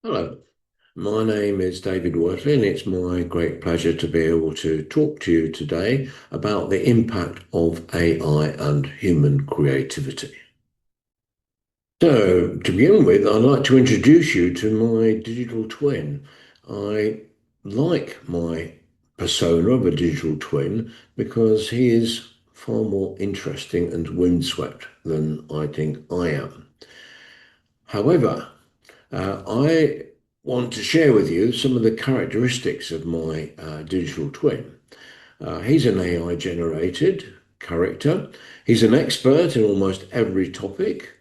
Hello, my name is David Wortley, and it's my great pleasure to be able to talk to you today about the impact of AI and human creativity. So, to begin with, I'd like to introduce you to my digital twin. I like my persona of a digital twin because he is far more interesting and windswept than I think I am. However, I want to share with you some of the characteristics of my digital twin. He's an AI generated character. He's an expert in almost every topic.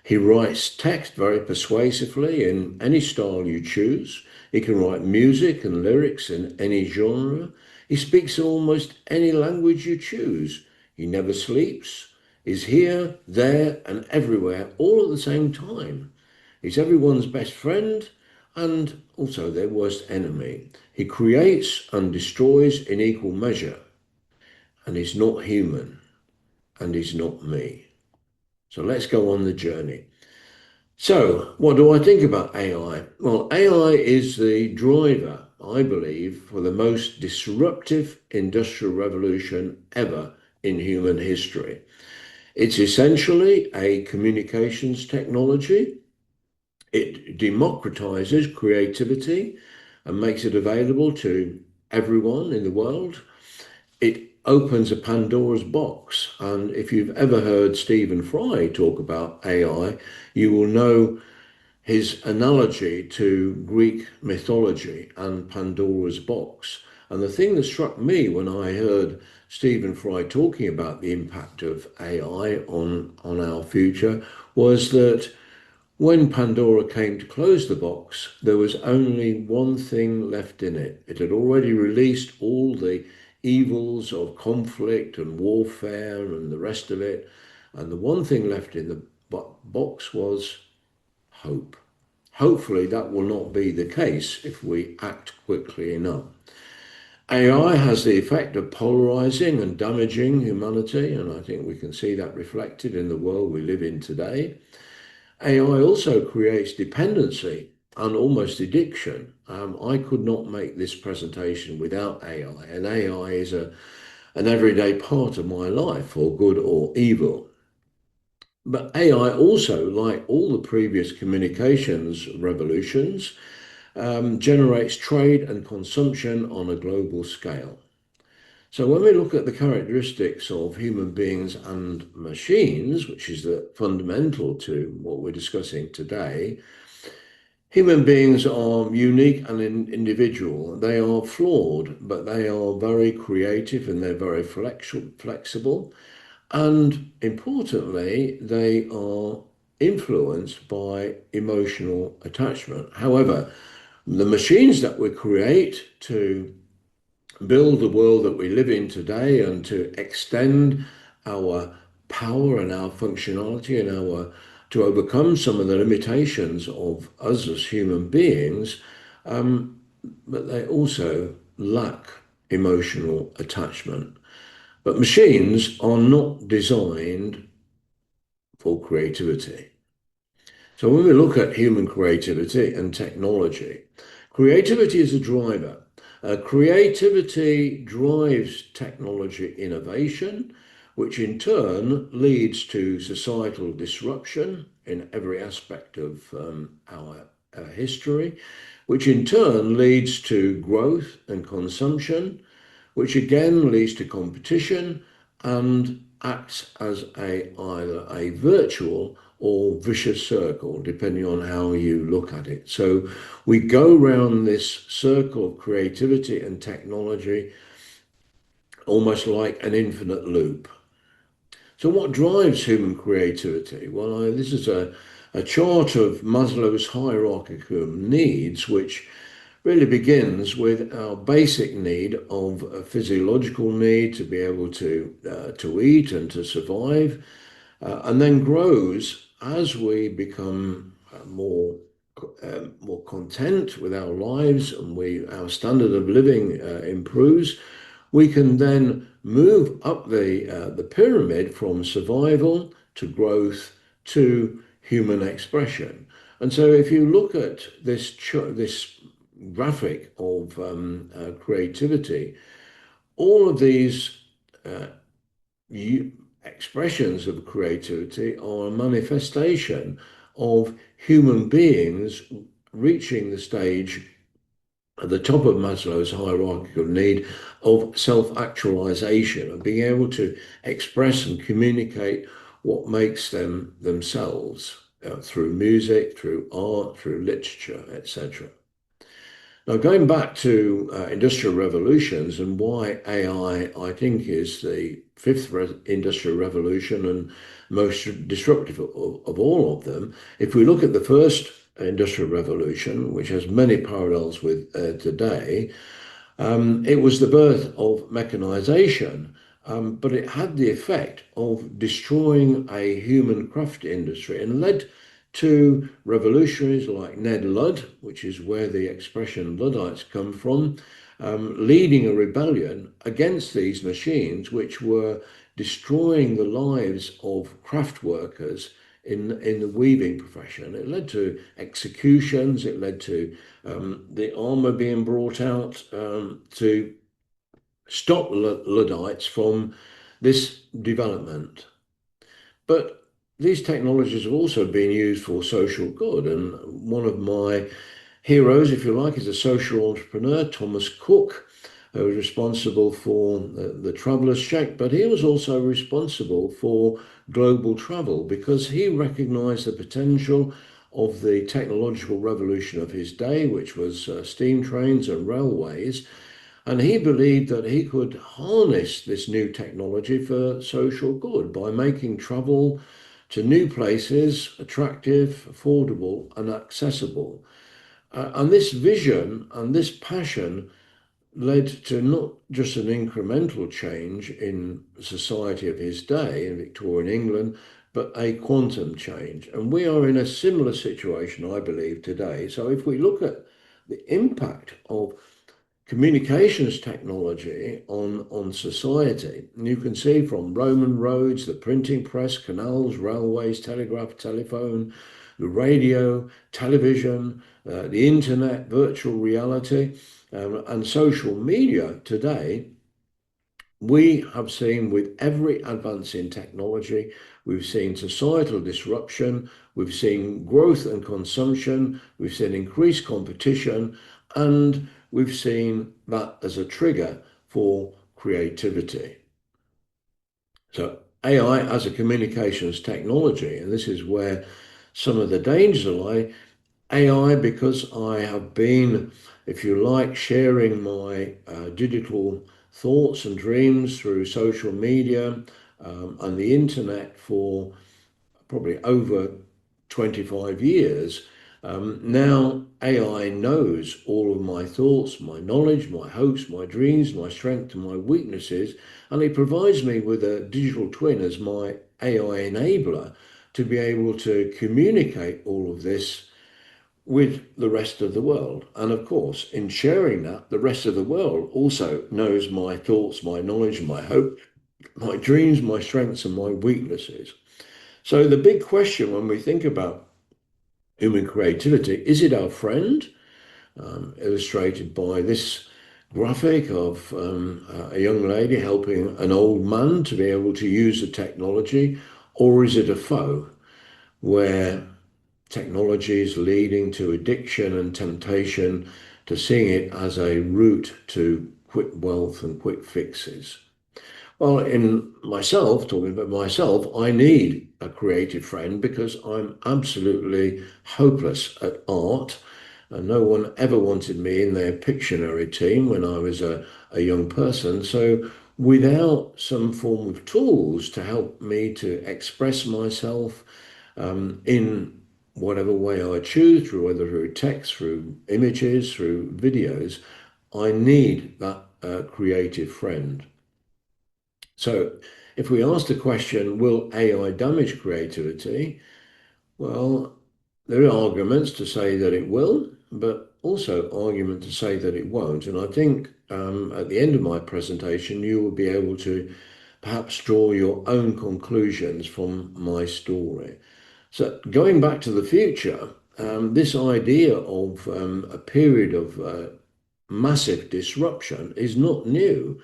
He writes text very persuasively in any style you choose. He can write music and lyrics in any genre. He speaks in almost any language you choose. He never sleeps. He's here, there, and everywhere all at the same time. He's everyone's best friend and also their worst enemy. He creates and destroys in equal measure, and he's not human, and he's not me. So let's go on the journey. So, what do I think about AI? Well, AI is the driver, I believe, for the most disruptive industrial revolution ever in human history. It's essentially a communications technology. It democratizes creativity and makes it available to everyone in the world. It opens a Pandora's box. And if you've ever heard Stephen Fry talk about AI, you will know his analogy to Greek mythology and Pandora's box. And the thing that struck me when I heard Stephen Fry talking about the impact of AI on our future was that when Pandora came to close the box, there was only one thing left in it. It had already released all the evils of conflict and warfare and the rest of it. And the one thing left in the box was hope. Hopefully, that will not be the case if we act quickly enough. AI has the effect of polarizing and damaging humanity, and I think we can see that reflected in the world we live in today. AI also creates dependency and almost addiction. I could not make this presentation without AI, and AI is an everyday part of my life, for good or evil. But AI also, like all the previous communications revolutions, generates trade and consumption on a global scale. So when we look at the characteristics of human beings and machines, which is the fundamental to what we're discussing today, human beings are unique and individual. They are flawed, but they are very creative and they're very flexible. And importantly, they are influenced by emotional attachment. However, the machines that we create to build the world that we live in today and to extend our power and our functionality and our to overcome some of the limitations of us as human beings, but they also lack emotional attachment. But machines are not designed for creativity. So when we look at human creativity and technology, creativity is a driver. Creativity drives technology innovation, which in turn leads to societal disruption in every aspect of our history, which in turn leads to growth and consumption, which again leads to competition and acts as either a virtual or vicious circle, depending on how you look at it. So we go round this circle of creativity and technology almost like an infinite loop. So what drives human creativity? Well, this is a chart of Maslow's hierarchy of needs, which really begins with our basic need of a physiological need to be able to eat and to survive, and then grows as we become more content with our lives and our standard of living improves. We can then move up the pyramid from survival to growth to human expression. And so if you look at this graphic of creativity, all of these uh, expressions of creativity are a manifestation of human beings reaching the stage at the top of Maslow's hierarchical need of self-actualization, of being able to express and communicate what makes them themselves through music, through art, through literature, etc. Now, going back to industrial revolutions and why AI, I think, is the fifth industrial revolution and most disruptive of all of them. If we look at the first industrial revolution, which has many parallels with today, it was the birth of mechanization, but it had the effect of destroying a human craft industry and led to revolutionaries like Ned Ludd, which is where the expression Luddites come from, leading a rebellion against these machines, which were destroying the lives of craft workers in the weaving profession. It led to executions. It led to the armour being brought out to stop Luddites from this development. But these technologies have also been used for social good. And one of my heroes, if you like, is a social entrepreneur, Thomas Cook, who was responsible for the traveller's check, but he was also responsible for global travel because he recognized the potential of the technological revolution of his day, which was steam trains and railways. And he believed that he could harness this new technology for social good by making travel to new places attractive, affordable, and accessible. And this vision and this passion led to not just an incremental change in society of his day in Victorian England, but a quantum change. And we are in a similar situation, I believe, today. So if we look at the impact of communications technology on society, and you can see from Roman roads, the printing press, canals, railways, telegraph, telephone, the radio, television, the internet, virtual reality, and social media today, we have seen with every advance in technology, we've seen societal disruption, we've seen growth and consumption, we've seen increased competition, and we've seen that as a trigger for creativity. So AI as a communications technology, and this is where some of the dangers lie. AI, because I have been, if you like, sharing my digital thoughts and dreams through social media and the internet for probably over 25 years. Now AI knows all of my thoughts, my knowledge, my hopes, my dreams, my strengths, and my weaknesses, and it provides me with a digital twin as my AI enabler to be able to communicate all of this with the rest of the world. And of course, in sharing that, the rest of the world also knows my thoughts, my knowledge, my hope, my dreams, my strengths, and my weaknesses. So the big question when we think about human creativity, is it our friend? Illustrated by this graphic of a young lady helping an old man to be able to use the technology, or is it a foe where technology is leading to addiction and temptation, to seeing it as a route to quick wealth and quick fixes? Well, in myself, talking about myself, I need a creative friend because I'm absolutely hopeless at art. And no one ever wanted me in their Pictionary team when I was a young person. So without some form of tools to help me to express myself in whatever way I choose, through whether through text, through images, through videos, I need that creative friend. So if we ask the question, will AI damage creativity? Well, there are arguments to say that it will, but also argument to say that it won't. And I think at the end of my presentation, you will be able to perhaps draw your own conclusions from my story. So going back to the future, this idea of a period of massive disruption is not new.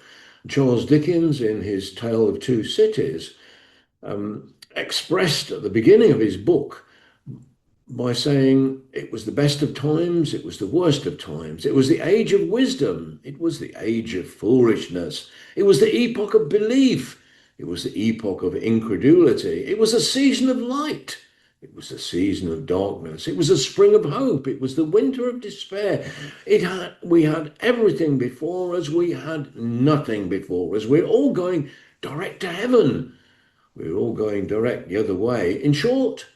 Charles Dickens, in his Tale of Two Cities, expressed at the beginning of his book by saying it was the best of times, it was the worst of times, it was the age of wisdom, it was the age of foolishness, it was the epoch of belief, it was the epoch of incredulity, it was a season of light, it was a season of darkness, it was a spring of hope, it was the winter of despair. We had everything before us, we had nothing before us. We're all going direct to heaven. We're all going direct the other way. In short,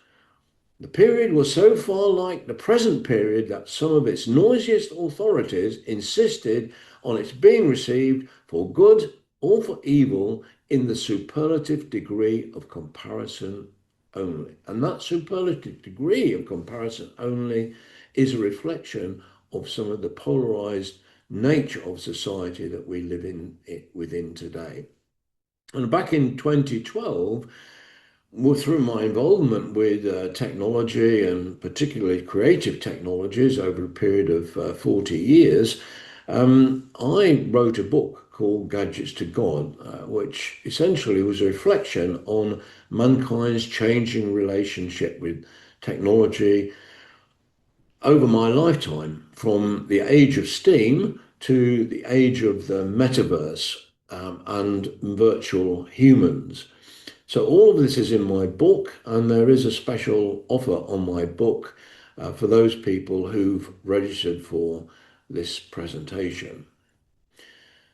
the period was so far like the present period that some of its noisiest authorities insisted on its being received for good or for evil in the superlative degree of comparison only. And that superlative degree of comparison only is a reflection of some of the polarized nature of society that we live in within today. And back in 2012, well, through my involvement with technology and particularly creative technologies over a period of 40 years, I wrote a book called Gadgets to God, which essentially was a reflection on mankind's changing relationship with technology over my lifetime, from the age of steam to the age of the metaverse and virtual humans. So all of this is in my book, and there is a special offer on my book for those people who've registered for this presentation.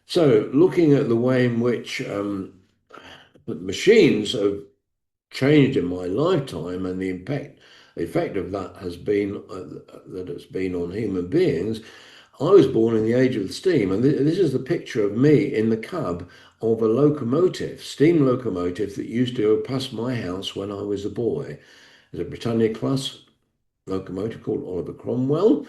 So looking at the way in which machines have changed in my lifetime and the effect of that has been that it's been on human beings. I was born in the age of steam, and this is the picture of me in the cab of a locomotive, steam locomotive that used to go past my house when I was a boy. There's a Britannia class locomotive called Oliver Cromwell,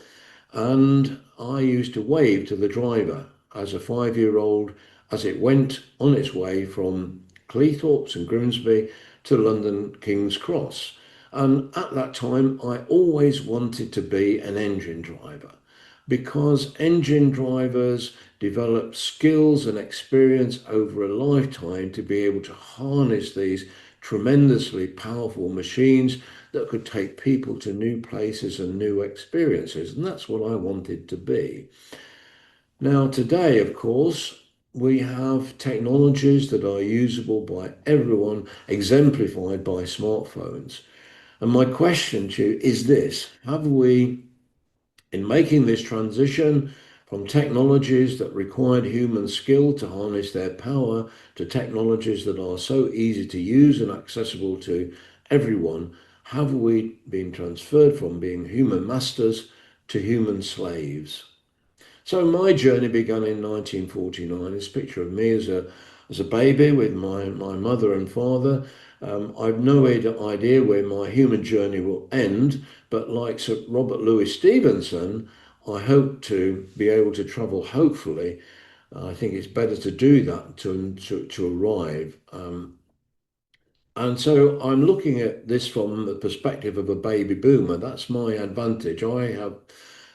and I used to wave to the driver as a 5-year-old as it went on its way from Cleethorpes and Grimsby to London King's Cross. And at that time, I always wanted to be an engine driver, because engine drivers develop skills and experience over a lifetime to be able to harness these tremendously powerful machines that could take people to new places and new experiences. And that's what I wanted to be. Now, today, of course, we have technologies that are usable by everyone, exemplified by smartphones. And my question to you is this: have we, in making this transition from technologies that required human skill to harness their power to technologies that are so easy to use and accessible to everyone, have we been transferred from being human masters to human slaves? So my journey began in 1949. This picture of me as a baby with my mother and father. I've no idea where my human journey will end, but like Sir Robert Louis Stevenson, I hope to be able to travel, hopefully. I think it's better to do that to arrive. And so I'm looking at this from the perspective of a baby boomer. That's my advantage. I have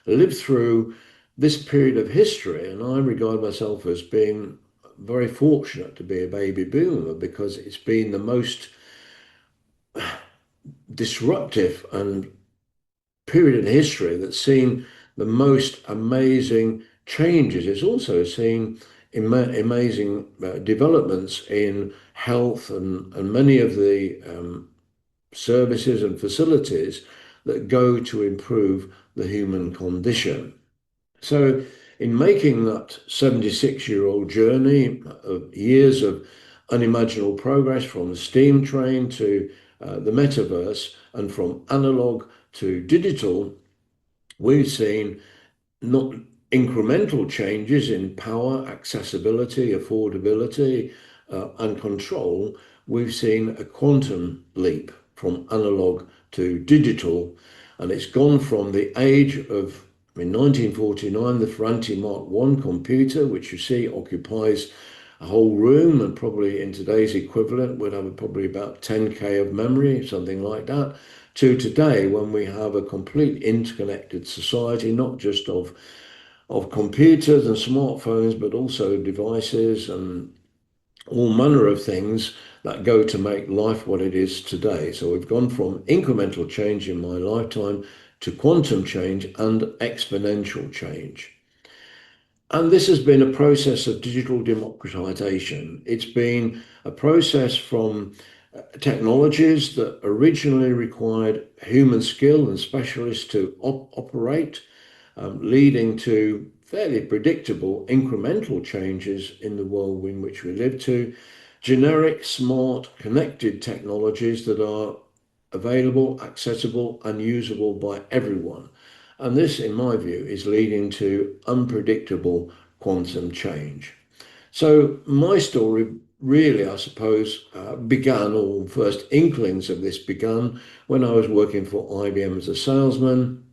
lived through this period of history, and I regard myself as being very fortunate to be a baby boomer, because it's been the most disruptive and period in history that's seen the most amazing changes. It's also seen amazing developments in health and many of the services and facilities that go to improve the human condition. So, in making that 76-year-old journey of years of unimaginable progress, from the steam train to the metaverse, and from analog to digital, we've seen not incremental changes in power, accessibility, affordability, and control. We've seen a quantum leap from analog to digital, and it's gone from the age of, in 1949, the Ferranti Mark I computer, which you see occupies a whole room, and probably in today's equivalent would have probably about 10K of memory, something like that, to today when we have a complete interconnected society, not just of computers and smartphones, but also devices and all manner of things that go to make life what it is today. So we've gone from incremental change in my lifetime to quantum change and exponential change. And this has been a process of digital democratization. It's been a process from technologies that originally required human skill and specialists to operate, leading to fairly predictable incremental changes in the world in which we live, to generic, smart, connected technologies that are available, accessible, and usable by everyone. And this, in my view, is leading to unpredictable quantum change. So my story really, I suppose, began, or first inklings of this began when I was working for IBM as a salesman.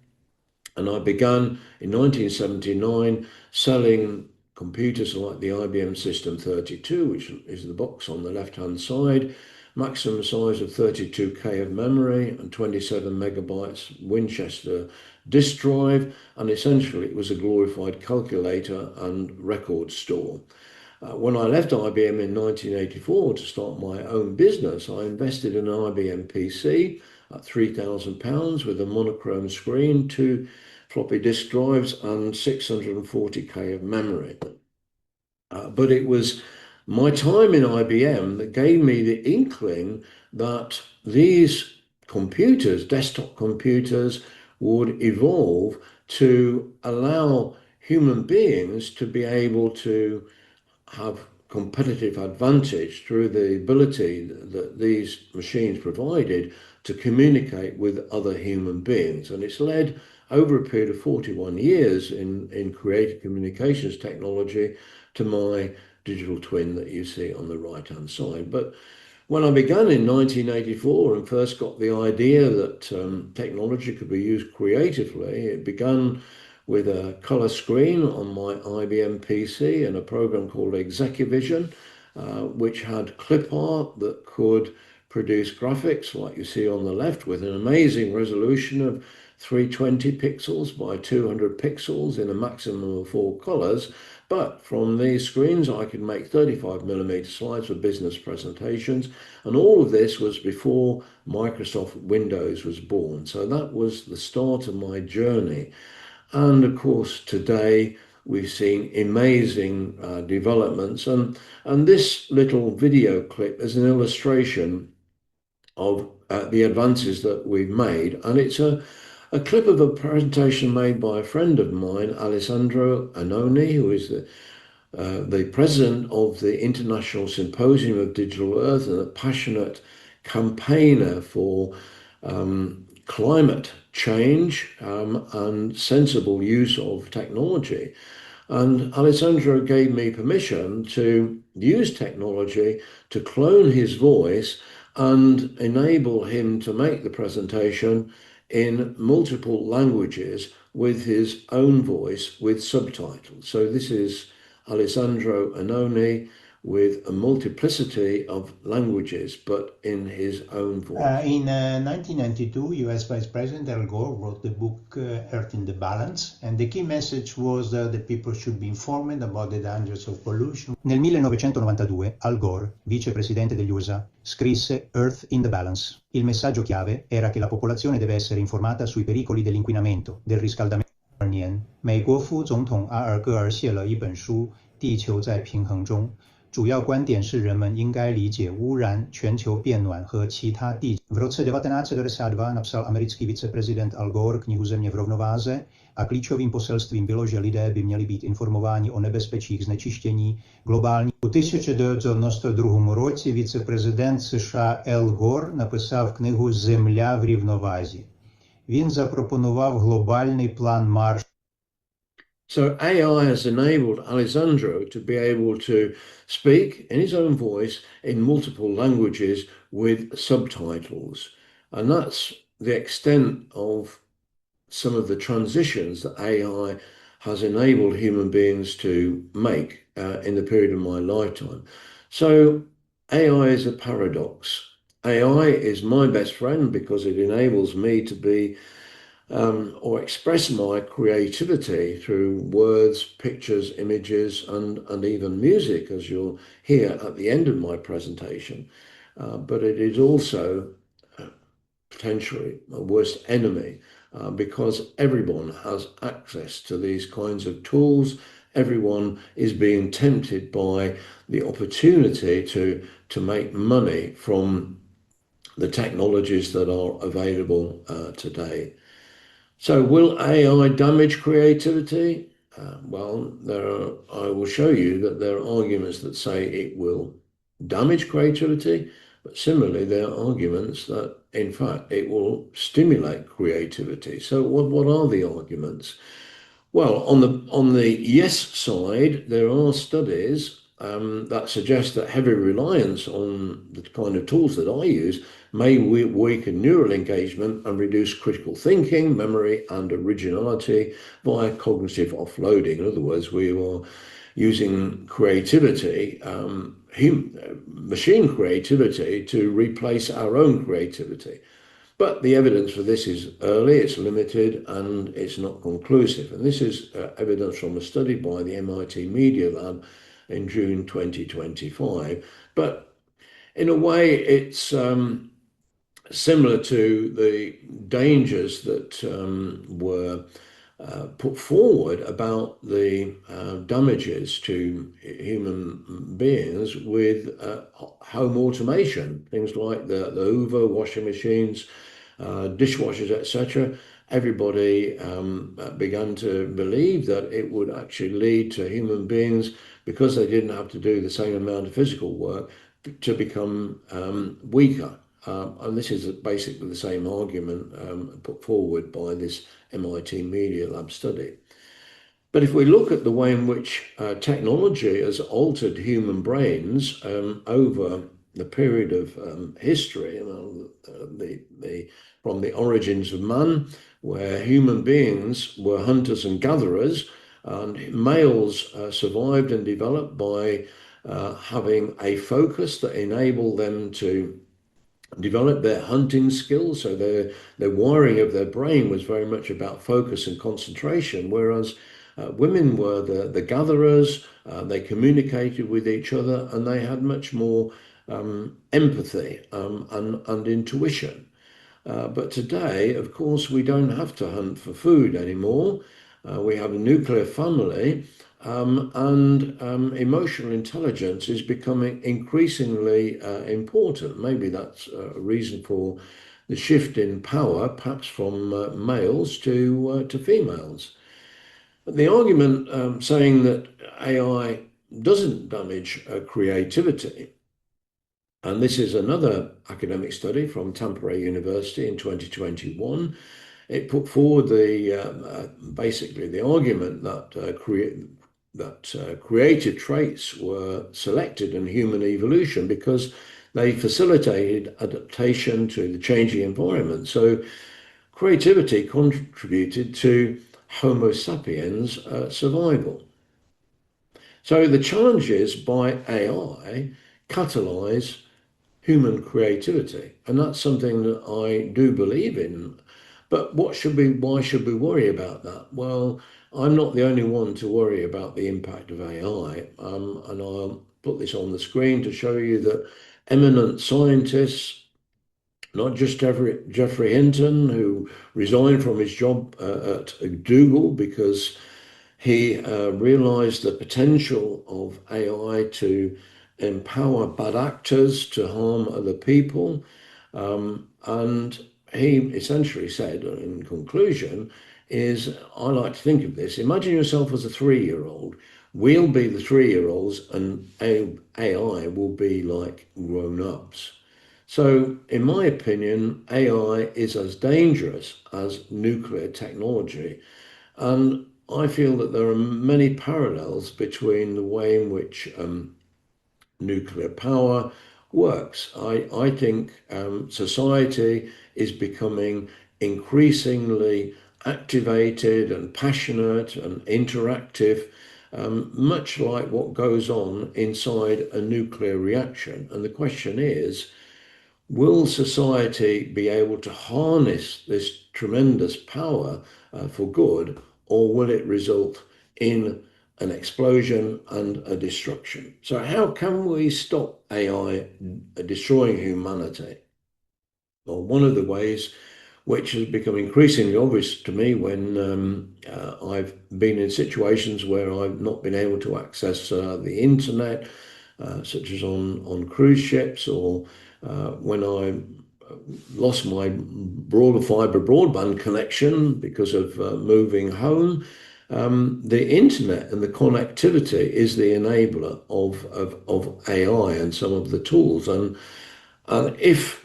And I began in 1979 selling computers like the IBM System 32, which is the box on the left-hand side, maximum size of 32K of memory and 27 megabytes Winchester disk drive. And essentially, it was a glorified calculator and record store. When I left IBM in 1984 to start my own business, I invested in an IBM PC at £3,000 with a monochrome screen, two floppy disk drives, and 640K of memory. But it was my time in IBM that gave me the inkling that these computers, desktop computers, would evolve to allow human beings to be able to have competitive advantage through the ability that these machines provided to communicate with other human beings. And it's led over a period of 41 years in creative communications technology to my digital twin that you see on the right hand side. But when I began in 1984 and first got the idea that technology could be used creatively, it began with a color screen on my IBM PC and a program called Execuvision, which had clip art that could produce graphics like you see on the left with an amazing resolution of 320 pixels by 200 pixels in a maximum of 4 colors. But from these screens, I could make 35mm slides for business presentations. And all of this was before Microsoft Windows was born. So that was the start of my journey. And of course, today we've seen amazing developments. And this little video clip is an illustration of the advances that we've made. And it's a clip of a presentation made by a friend of mine, Alessandro Anoni, who is the president of the International Symposium of Digital Earth and a passionate campaigner for climate change and sensible use of technology. And Alessandro gave me permission to use technology to clone his voice and enable him to make the presentation in multiple languages with his own voice with subtitles. So this is Alessandro Anoni with a multiplicity of languages, but in his own voice. In 1992, US Vice President Al Gore wrote the book Earth in the Balance, and the key message was that people should be informed about the dangers of pollution. Nel 1992 Al Gore, vicepresidente degli USA, scrisse Earth in the Balance. Il messaggio chiave era che la popolazione deve essere informata sui pericoli dell'inquinamento, del riscaldamento. 2002年，美国副总统阿尔戈尔写了一本书《地球在平衡中》。主要观点是人们应该理解污染、全球变暖和其他地。V roce 1992 napsal americký viceprezident Al Gore knihu Země v rovnováze a klíčovým poselstvím bylo, že lidé by měli být informováni o nebezpečích znečištění globální. У 1992 році віце-президент США Ал Гор написав книгу «Земля в рівновазі». Він запропонував глобальний план Маршалла. So AI has enabled Alessandro to be able to speak in his own voice in multiple languages with subtitles. And that's the extent of some of the transitions that AI has enabled human beings to make in the period of my lifetime. So AI is a paradox. AI is my best friend because it enables me to be or express my creativity through words, pictures, images, and even music, as you'll hear at the end of my presentation. But it is also potentially a worst enemy because everyone has access to these kinds of tools. Everyone is being tempted by the opportunity to make money from the technologies that are available today. So, will AI damage creativity? I will show you that there are arguments that say it will damage creativity, but similarly, there are arguments that, in fact, it will stimulate creativity. So, what are the arguments? Well, on the yes side, there are studies that suggest that heavy reliance on the kind of tools that I use may weaken neural engagement and reduce critical thinking, memory, and originality via cognitive offloading. In other words, we are using creativity, machine creativity, to replace our own creativity. But the evidence for this is early, it's limited, and it's not conclusive. And this is evidence from a study by the MIT Media Lab in June 2025. But in a way, it's similar to the dangers that were put forward about the damages to human beings with home automation, things like the Hoover, washing machines, dishwashers, etc. Everybody began to believe that it would actually lead to human beings, because they didn't have to do the same amount of physical work, to become weaker. And this is basically the same argument put forward by this MIT Media Lab study. But if we look at the way in which technology has altered human brains over the period of history, from the origins of man, where human beings were hunters and gatherers, and males survived and developed by having a focus that enabled them to develop their hunting skills. So their wiring of their brain was very much about focus and concentration, whereas women were the gatherers. They communicated with each other, and they had much more empathy and intuition. But today, of course, we don't have to hunt for food anymore. We have a nuclear family, and emotional intelligence is becoming increasingly important. Maybe that's a reason for the shift in power, perhaps from males to females. But the argument saying that AI doesn't damage creativity, and this is another academic study from Tampere University in 2021. It put forward basically the argument that creative traits were selected in human evolution because they facilitated adaptation to the changing environment. So creativity contributed to Homo sapiens survival. So the challenges by AI catalyze human creativity, and that's something that I do believe in. But why should we worry about that? Well, I'm not the only one to worry about the impact of AI, and I'll put this on the screen to show you that eminent scientists, not just Geoffrey Hinton, who resigned from his job at Google because he realized the potential of AI to empower bad actors to harm other people. And he essentially said, in conclusion, is I like to think of this. Imagine yourself as a 3-year-old. We'll be the 3-year-olds, and AI will be like grown-ups. So, in my opinion, AI is as dangerous as nuclear technology. And I feel that there are many parallels between the way in which nuclear power works. I think society is becoming increasingly activated and passionate and interactive, much like what goes on inside a nuclear reaction. And the question is, Will society be able to harness this tremendous power for good, or will it result in an explosion and a destruction? So how can we stop AI destroying humanity? Well, one of the ways, which has become increasingly obvious to me when I've been in situations where I've not been able to access the internet, such as on cruise ships, or when I lost my broader fibre broadband connection because of moving home. The internet and the connectivity is the enabler of AI and some of the tools. And if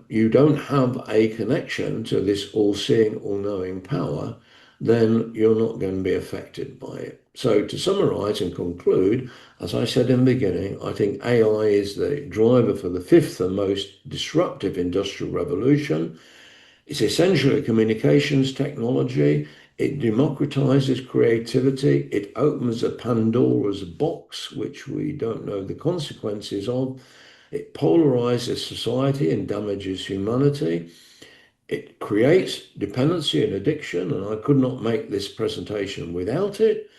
you don't have a connection to this all-seeing, all-knowing power, then you're not going to be affected by it. So to summarize and conclude, as I said in the beginning, I think AI is the driver for the fifth and most disruptive industrial revolution. It's essentially a communications technology. It democratizes creativity. It opens a Pandora's box, which we don't know the consequences of. It polarizes society and damages humanity. It creates dependency and addiction, and I could not make this presentation without it.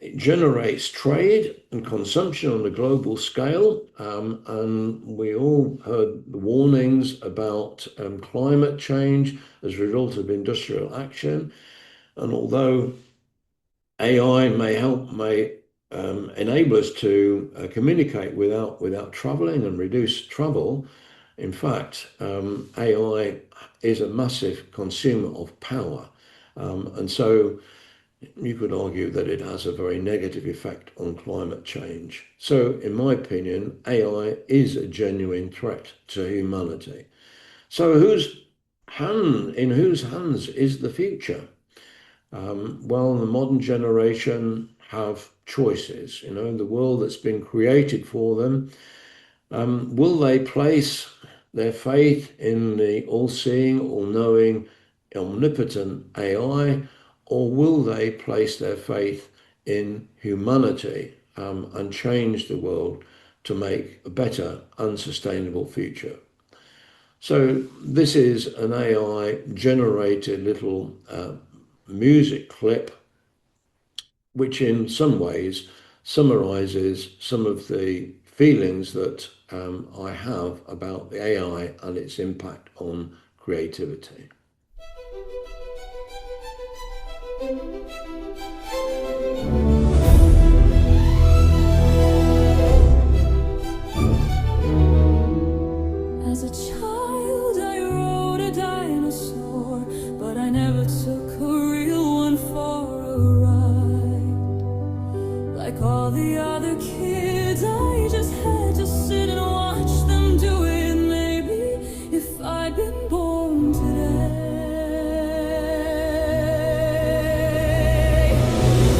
It generates trade and consumption on a global scale, and we all heard the warnings about climate change as a result of industrial action. And although AI may enable us to communicate without traveling and reduce travel, in fact, AI is a massive consumer of power. And so you could argue that it has a very negative effect on climate change. So, in my opinion, AI is a genuine threat to humanity. So, in whose hands is the future? Well, the modern generation have choices, in the world that's been created for them. Will they place their faith in the all-seeing, all-knowing, omnipotent AI, or will they place their faith in humanity and change the world to make a better, unsustainable future? So this is an AI-generated little music clip, which in some ways summarizes some of the feelings that I have about the AI and its impact on creativity. As a child, I rode a dinosaur, but I never took a real one for a ride. Like all the other kids, I just had to sit and watch them do it. Maybe if I'd been born today.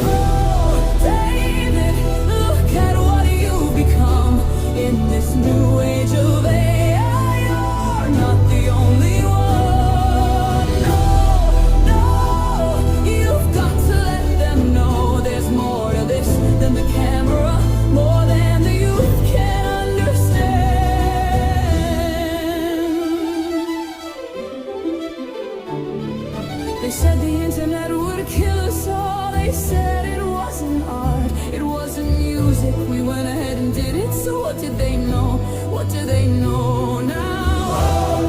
Oh, David, look at what you've become in this new age of AI. Not the only one. No, no, you've got to let them know there's more to this than the camera, more than the youth can understand. They said the internet would kill us all. They said it wasn't art, it wasn't music. We went ahead and did it, so what did they know? What do they know now?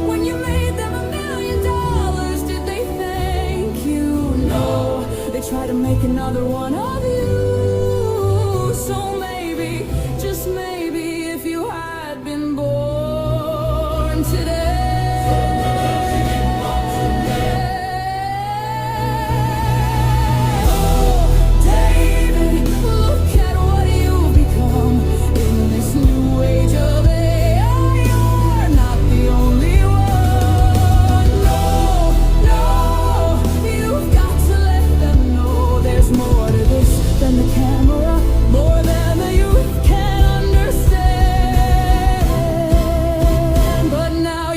When you made them $1 million, did they thank you? No, they tried to make another one of you. So maybe, just maybe, if you had been born today. But now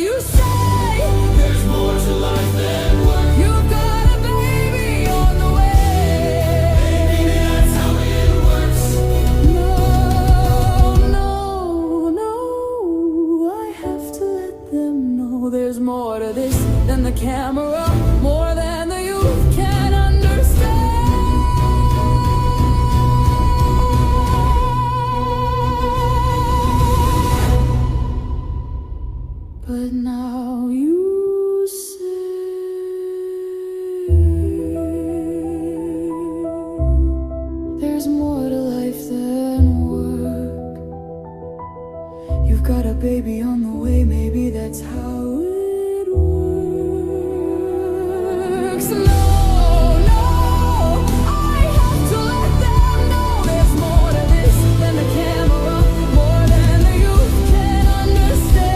baby on the way, maybe that's how it works. No, no, I have to let them know there's more to this than the camera, more than the youth can understand.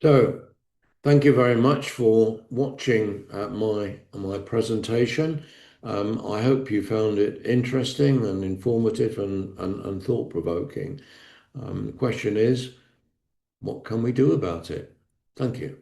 So, thank you very much for watching my presentation. I hope you found it interesting and informative and thought-provoking. The question is, what can we do about it? Thank you.